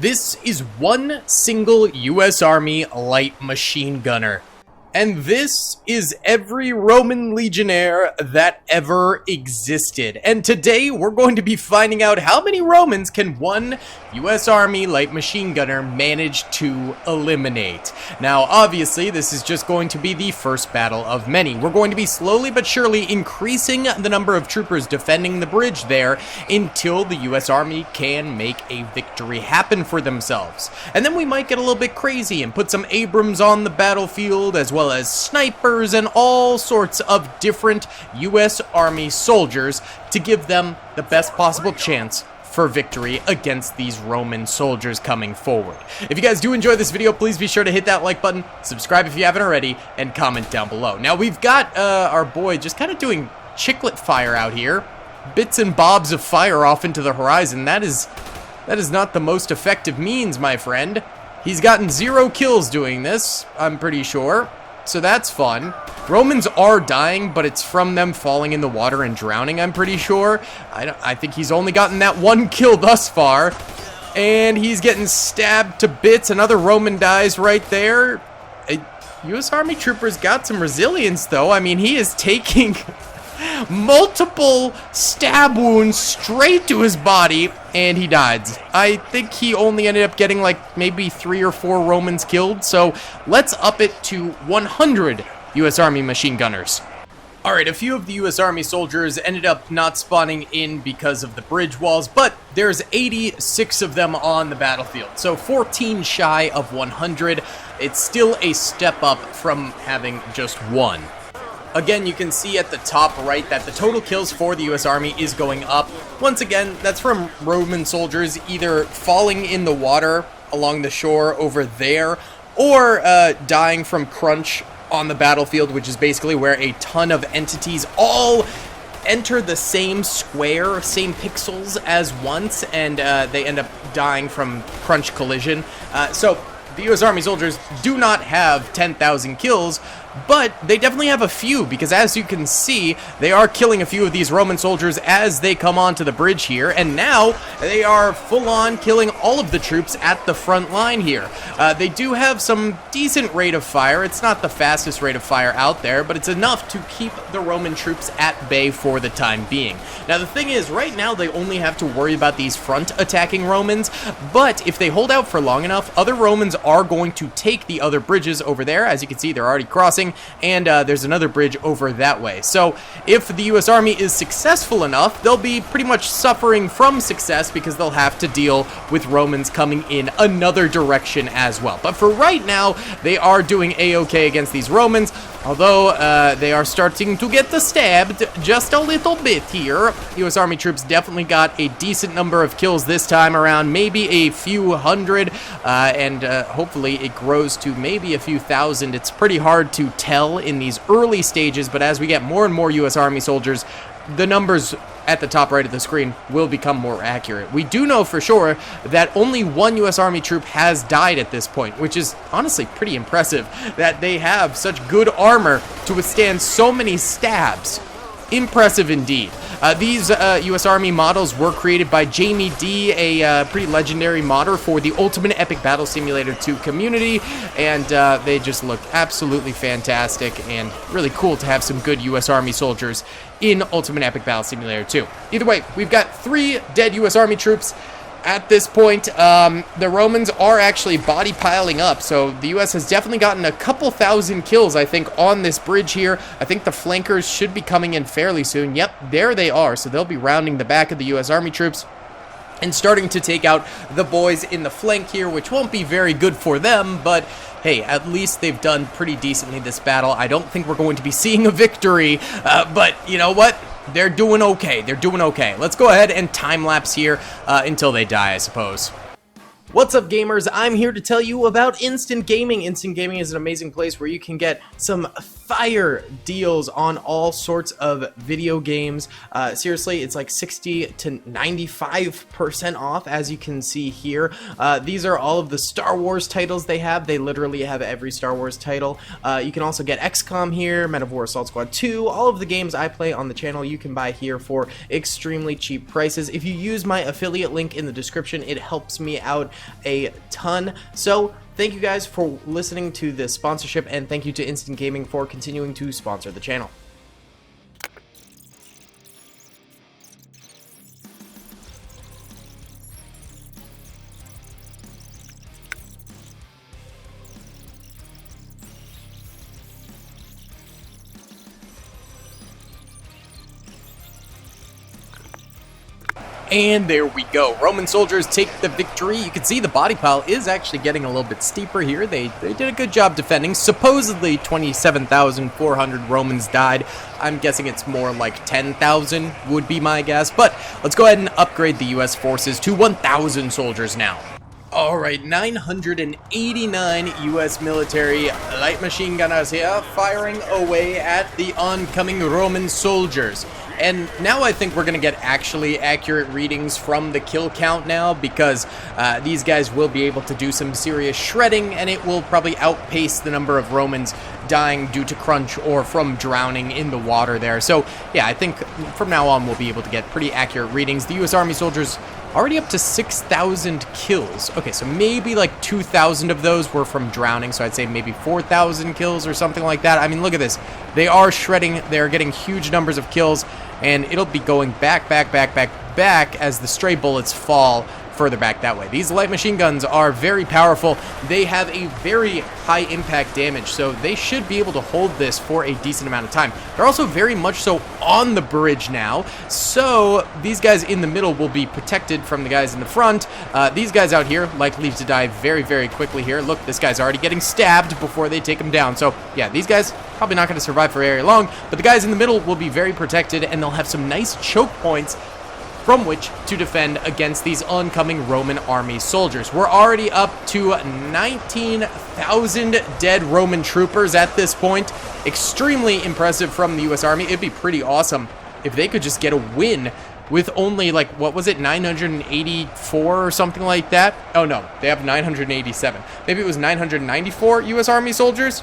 This is one single US Army light machine gunner. And this is every Roman legionnaire that ever existed. And today we're going to be finding out how many Romans can one US Army light machine gunner manage to eliminate. Now, obviously, this is just going to be the first battle of many. We're going to be slowly but surely increasing the number of troopers defending the bridge there until the US Army can make a victory happen for themselves. And then we might get a little bit crazy and put some Abrams on the battlefield, as well as snipers and all sorts of different US Army soldiers to give them the best possible chance for victory against these Roman soldiers coming forward. If you guys do enjoy this video, please be sure to hit that like button, subscribe if you haven't already, and comment down below. Now, we've got our boy just kind of doing chiclet fire out here. Bits and bobs of fire off into the horizon. That is not the most effective means, my friend. He's gotten 0 kills doing this, I'm pretty sure. So that's fun. Romans are dying, but it's from them falling in the water and drowning, I'm pretty sure. I think he's only gotten that 1 kill thus far. And he's getting stabbed to bits. Another Roman dies right there. US Army troopers got some resilience, though. I mean, he is taking multiple stab wounds straight to his body, and he dies. I think he only ended up getting like maybe 3 or 4 Romans killed, so let's up it to 100 US Army machine gunners. Alright, a few of the US Army soldiers ended up not spawning in because of the bridge walls, but there's 86 of them on the battlefield, so 14 shy of 100. It's still a step up from having just 1. Again, you can see at the top right that the total kills for the US Army is going up. Once again, that's from Roman soldiers either falling in the water along the shore over there, or dying from crunch on the battlefield, which is basically where a ton of entities all enter the same square, same pixels as once, and they end up dying from crunch collision. So the US Army soldiers do not have 10,000 kills, but they definitely have a few, because as you can see, they are killing a few of these Roman soldiers as they come onto the bridge here, and now they are full-on killing all of the troops at the front line here. They do have some decent rate of fire. It's not the fastest rate of fire out there, but it's enough to keep the Roman troops at bay for the time being. Now, the thing is, right now they only have to worry about these front attacking Romans, but if they hold out for long enough, other Romans are going to take the other bridges over there. As you can see, they're already crossing, and there's another bridge over that way. So if the US Army is successful enough, they'll be pretty much suffering from success because they'll have to deal with Romans coming in another direction as well. But for right now, they are doing a-okay against these Romans, although they are starting to get stabbed just a little bit here. US Army troops definitely got a decent number of kills this time around, maybe a few hundred, and hopefully it grows to maybe a few thousand. It's pretty hard to tell in these early stages, but as we get more and more US Army soldiers, the numbers at the top right of the screen will become more accurate. We do know for sure that only 1 US Army troop has died at this point, which is honestly pretty impressive that they have such good armor to withstand so many stabs. Impressive indeed. These US Army models were created by Jamie D, a pretty legendary modder for the Ultimate Epic Battle Simulator 2 community, and they just look absolutely fantastic and really cool to have some good US Army soldiers in Ultimate Epic Battle Simulator 2. Either way, we've got 3 dead US Army troops. At this point, the Romans are actually body piling up, so the US has definitely gotten a couple thousand kills, I think, on this bridge here. I think the flankers should be coming in fairly soon. Yep, there they are, so they'll be rounding the back of the US Army troops and starting to take out the boys in the flank here, which won't be very good for them, but hey, at least they've done pretty decently this battle. I don't think we're going to be seeing a victory, but you know what? They're doing okay. They're doing okay. Let's go ahead and time-lapse here until they die, I suppose. What's up, gamers? I'm here to tell you about Instant Gaming. Instant Gaming is an amazing place where you can get some fire deals on all sorts of video games. Seriously, it's like 60 to 95% off, as you can see here. These are all of the Star Wars titles they have. They literally have every Star Wars title. You can also get XCOM here, Men of War Assault Squad 2, all of the games I play on the channel you can buy here for extremely cheap prices. If you use my affiliate link in the description, it helps me out a ton. So thank you guys for listening to this sponsorship, and thank you to Instant Gaming for continuing to sponsor the channel. And there we go. Roman soldiers take the victory. You can see the body pile is actually getting a little bit steeper here. They did a good job defending. Supposedly 27,400 Romans died. I'm guessing it's more like 10,000 would be my guess. But let's go ahead and upgrade the US forces to 1,000 soldiers now. Alright, 989 US military light machine gunners here, firing away at the oncoming Roman soldiers. And now I think we're going to get actually accurate readings from the kill count now, because these guys will be able to do some serious shredding, and it will probably outpace the number of Romans dying due to crunch or from drowning in the water there. So yeah, I think from now on we'll be able to get pretty accurate readings. The US Army soldiers already up to 6,000 kills. Okay, so maybe like 2,000 of those were from drowning, so I'd say maybe 4,000 kills or something like that. I mean, look at this. They are shredding. They're getting huge numbers of kills, and it'll be going back as the stray bullets fall further back that way. These light machine guns are very powerful. They have a very high impact damage, so they should be able to hold this for a decent amount of time. They're also very much so on the bridge now, so these guys in the middle will be protected from the guys in the front. These guys out here likely to die very quickly here. Look, this guy's already getting stabbed before they take him down. So yeah, these guys probably not going to survive for very long, but the guys in the middle will be very protected, and they'll have some nice choke points from which to defend against these oncoming Roman army soldiers. We're already up to 19,000 dead Roman troopers at this point. Extremely impressive from the US Army. It'd be pretty awesome if they could just get a win with only, like, what was it, 984 or something like that? Oh no, they have 987. Maybe it was 994 US Army soldiers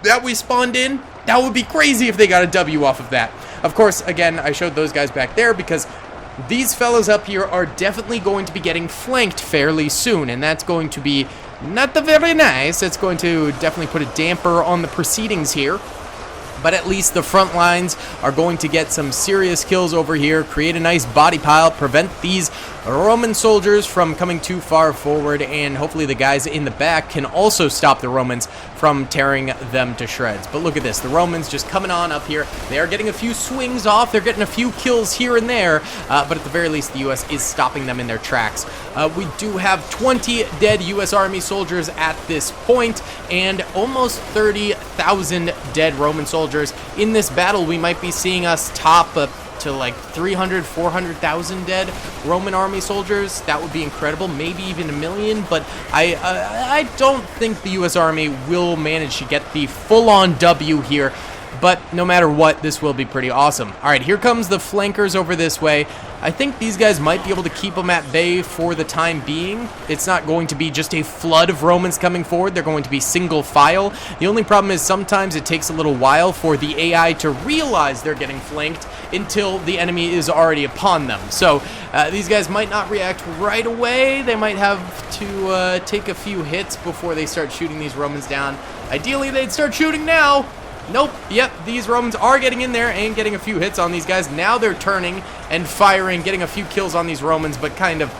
that we spawned in. That would be crazy if they got a W off of that. Of course, again, I showed those guys back there because these fellows up here are definitely going to be getting flanked fairly soon, and that's going to be not the very nice. It's going to definitely put a damper on the proceedings here. But at least the front lines are going to get some serious kills over here, create a nice body pile, prevent these Roman soldiers from coming too far forward, and hopefully the guys in the back can also stop the Romans from tearing them to shreds. But look at this, the Romans just coming on up here. They are getting a few swings off, they're getting a few kills here and there, but at the very least the US is stopping them in their tracks. We do have 20 dead US Army soldiers at this point, and almost 30,000 dead Roman soldiers. In this battle, we might be seeing us top up to like 300, 400,000 dead Roman army soldiers. That would be incredible, maybe even 1 million, but I don't think the US Army will manage to get the full-on W here. But no matter what, this will be pretty awesome. All right, here comes the flankers over this way. I think these guys might be able to keep them at bay for the time being. It's not going to be just a flood of Romans coming forward. They're going to be single file. The only problem is sometimes it takes a little while for the AI to realize they're getting flanked until the enemy is already upon them. So these guys might not react right away. They might have to take a few hits before they start shooting these Romans down. Ideally, they'd start shooting now. Nope, yep, these Romans are getting in there and getting a few hits on these guys. Now they're turning and firing, getting a few kills on these Romans, but kind of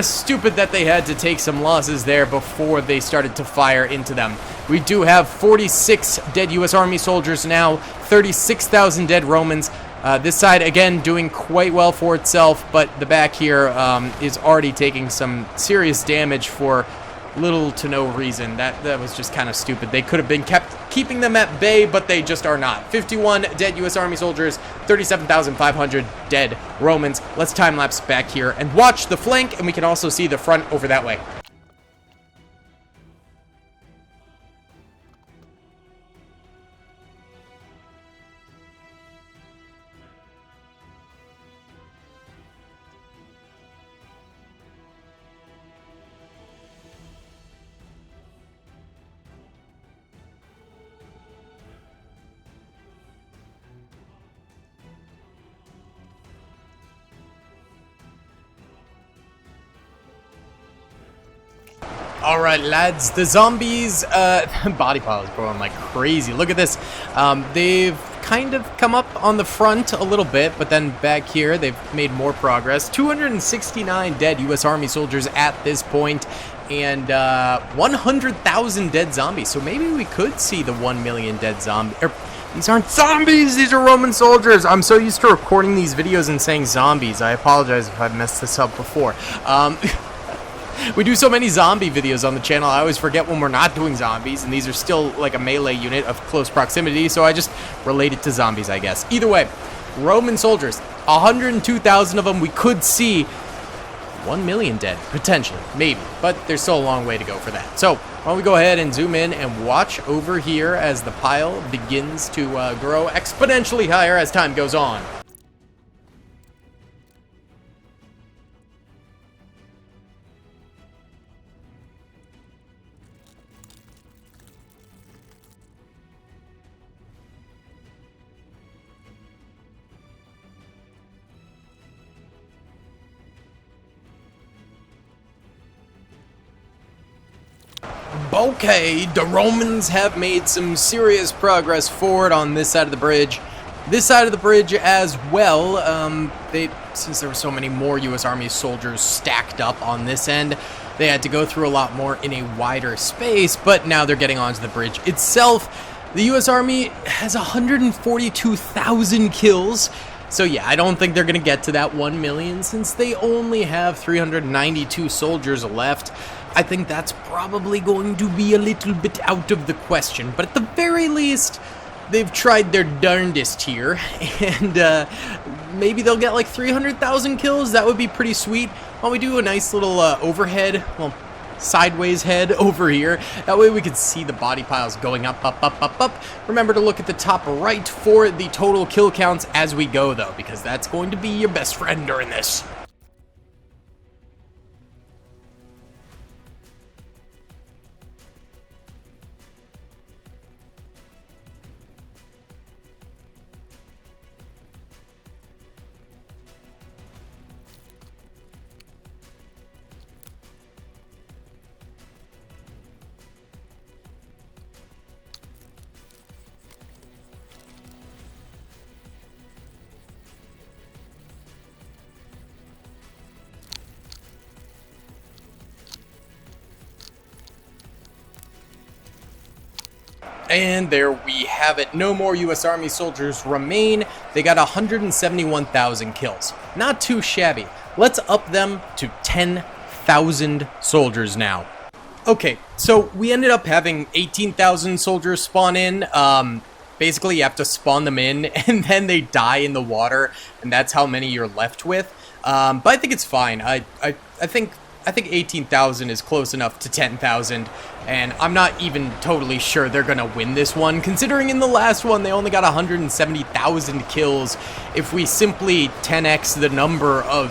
stupid that they had to take some losses there before they started to fire into them. We do have 46 dead US Army soldiers now, 36,000 dead Romans. This side, again, doing quite well for itself, but the back here is already taking some serious damage for little to no reason. That was just kind of stupid. They could have been keeping them at bay, but they just are not. 51 dead US Army soldiers, 37,500 dead Romans. Let's time-lapse back here and watch the flank, and we can also see the front over that way. Alright, lads, the zombies, body pile is growing like crazy. Look at this. They've kind of come up on the front a little bit, but then back here, they've made more progress. 269 dead U.S. Army soldiers at this point, and 100,000 dead zombies. So maybe we could see the 1 million dead zombie. These aren't zombies, these are Roman soldiers. I'm so used to recording these videos and saying zombies. I apologize if I've messed this up before. We do so many zombie videos on the channel, I always forget when we're not doing zombies, and these are still like a melee unit of close proximity, so I just relate it to zombies, I guess. Either way, Roman soldiers, 102,000 of them. We could see 1 million dead, potentially, maybe, but there's still a long way to go for that. So, why don't we go ahead and zoom in and watch over here as the pile begins to grow exponentially higher as time goes on. Okay, the Romans have made some serious progress forward on this side of the bridge. This side of the bridge as well, since there were so many more U.S. Army soldiers stacked up on this end, they had to go through a lot more in a wider space, but now they're getting onto the bridge itself. The U.S. Army has 142,000 kills. So yeah, I don't think they're going to get to that 1 million since they only have 392 soldiers left. I think that's probably going to be a little bit out of the question, but at the very least, they've tried their darndest here, and maybe they'll get like 300,000 kills. That would be pretty sweet. Why don't we do a nice little overhead, well, sideways head over here. That way we can see the body piles going up, up, up, up, up. Remember to look at the top right for the total kill counts as we go, though, because that's going to be your best friend during this. And there we have it. No more U.S. Army soldiers remain. They got 171,000 kills. Not too shabby. Let's up them to 10,000 soldiers now. Okay, so we ended up having 18,000 soldiers spawn in. Basically, you have to spawn them in, and then they die in the water, and that's how many you're left with. But I think it's fine. I think 18,000 is close enough to 10,000, and I'm not even totally sure they're gonna win this one, considering in the last one they only got 170,000 kills. If we simply 10x the number of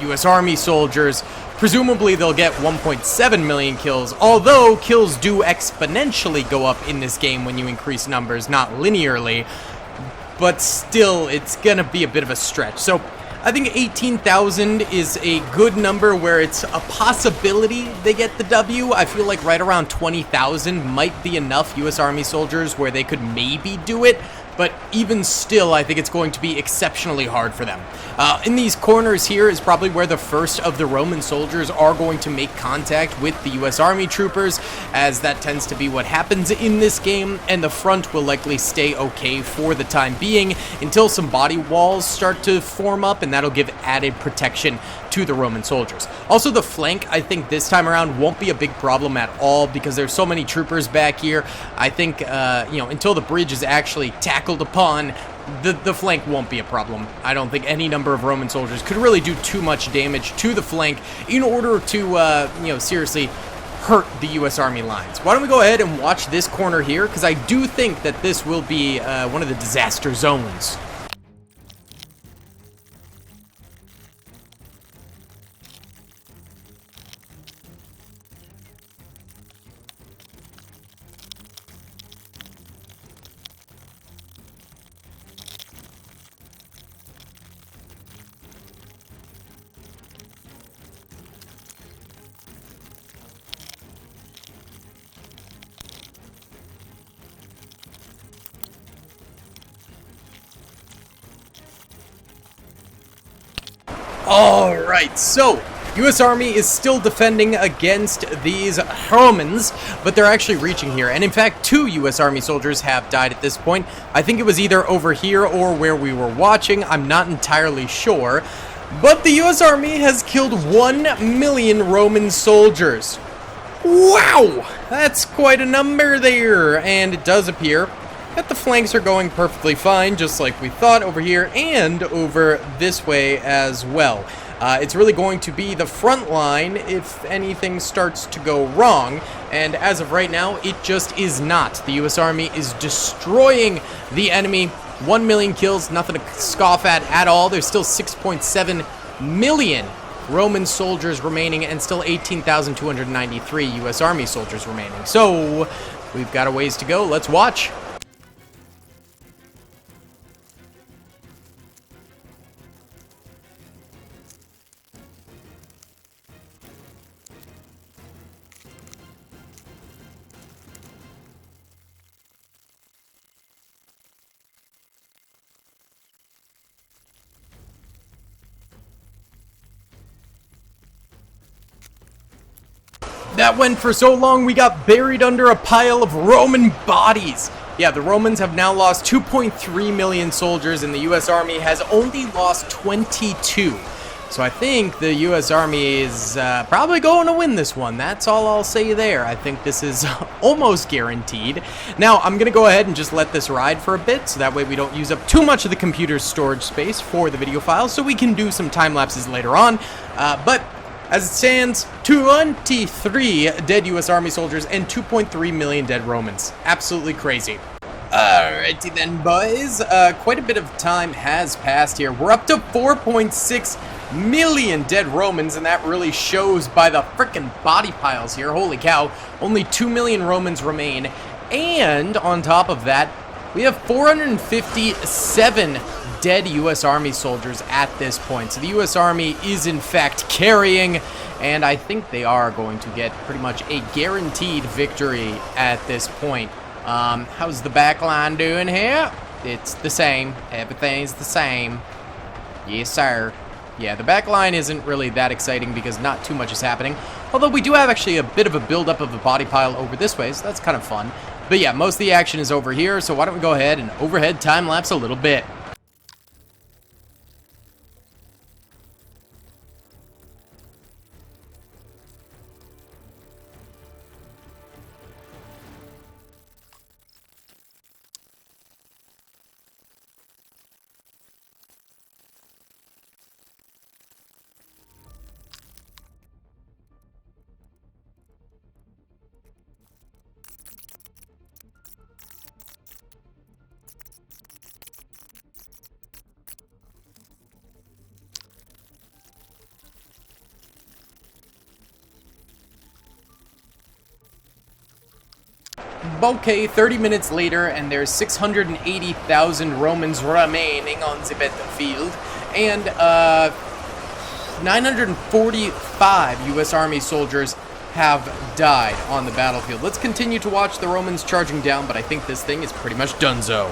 U.S. Army soldiers, presumably they'll get 1.7 million kills, although kills do exponentially go up in this game when you increase numbers, not linearly, but still, it's gonna be a bit of a stretch. So I think 18,000 is a good number where it's a possibility they get the W. I feel like right around 20,000 might be enough U.S. Army soldiers where they could maybe do it, but even still, I think it's going to be exceptionally hard for them. In these corners here is probably where the first of the Roman soldiers are going to make contact with the U.S. Army troopers, as that tends to be what happens in this game, and the front will likely stay okay for the time being until some body walls start to form up, and that'll give added protection to the Roman soldiers. Also, the flank, I think this time around won't be a big problem at all because there's so many troopers back here. I think, until the bridge is actually tackled upon, the flank won't be a problem. I don't think any number of Roman soldiers could really do too much damage to the flank in order to, seriously hurt the U.S. Army lines. Why don't we go ahead and watch this corner here, because I do think that this will be one of the disaster zones. Alright, so US Army is still defending against these Romans, but they're actually reaching here. And in fact, 2 US Army soldiers have died at this point. I think it was either over here or where we were watching. I'm not entirely sure. But the US Army has killed 1 million Roman soldiers. Wow! That's quite a number there. And it does appear that the flanks are going perfectly fine, just like we thought over here and over this way as well. It's really going to be the front line if anything starts to go wrong, and as of right now, it just is not. The US Army is destroying the enemy. 1 million kills, nothing to scoff at all. There's still 6.7 million Roman soldiers remaining and still 18,293 US Army soldiers remaining. So, we've got a ways to go. Let's watch. That went for so long, we got buried under a pile of Roman bodies. Yeah, the Romans have now lost 2.3 million soldiers, and the US Army has only lost 22. So I think the US Army is probably going to win this one. That's all I'll say there. I think this is almost guaranteed. Now, I'm going to go ahead and just let this ride for a bit, so that way we don't use up too much of the computer's storage space for the video files, so we can do some time lapses later on. But as it stands, 23 dead US Army soldiers and 2.3 million dead Romans. Absolutely crazy. Alrighty then, boys. Quite a bit of time has passed here. We're up to 4.6 million dead Romans, and that really shows by the frickin' body piles here. Holy cow. Only 2 million Romans remain. And on top of that, we have 457 dead US Army soldiers at this point. So the US Army is in fact carrying, and I think they are going to get pretty much a guaranteed victory at this point. How's the back line doing here? It's the same. Everything's the same. Yes, sir. Yeah, the back line isn't really that exciting because not too much is happening. Although we do have actually a bit of a buildup of a body pile over this way, so that's kind of fun. But yeah, most of the action is over here, so why don't we go ahead and overhead time lapse a little bit. Okay, 30 minutes later, and there's 680,000 Romans remaining on the battlefield, and 945 US Army soldiers have died on the battlefield. Let's continue to watch the Romans charging down, but I think this thing is pretty much donezo.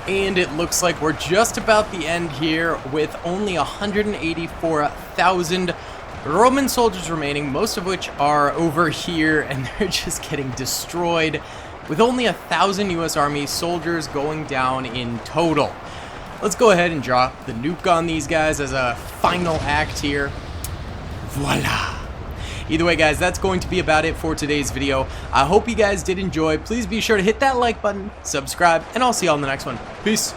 And it looks like we're just about the end here with only 184,000 Roman soldiers remaining, most of which are over here, and they're just getting destroyed, with only 1,000 US Army soldiers going down in total. Let's go ahead and drop the nuke on these guys as a final act here. Voila! Either way, guys, that's going to be about it for today's video. I hope you guys did enjoy. Please be sure to hit that like button, subscribe, and I'll see you all in the next one. Peace.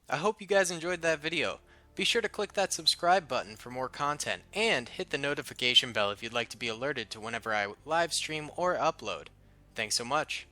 I hope you guys enjoyed that video. Be sure to click that subscribe button for more content, and hit the notification bell if you'd like to be alerted to whenever I live stream or upload. Thanks so much.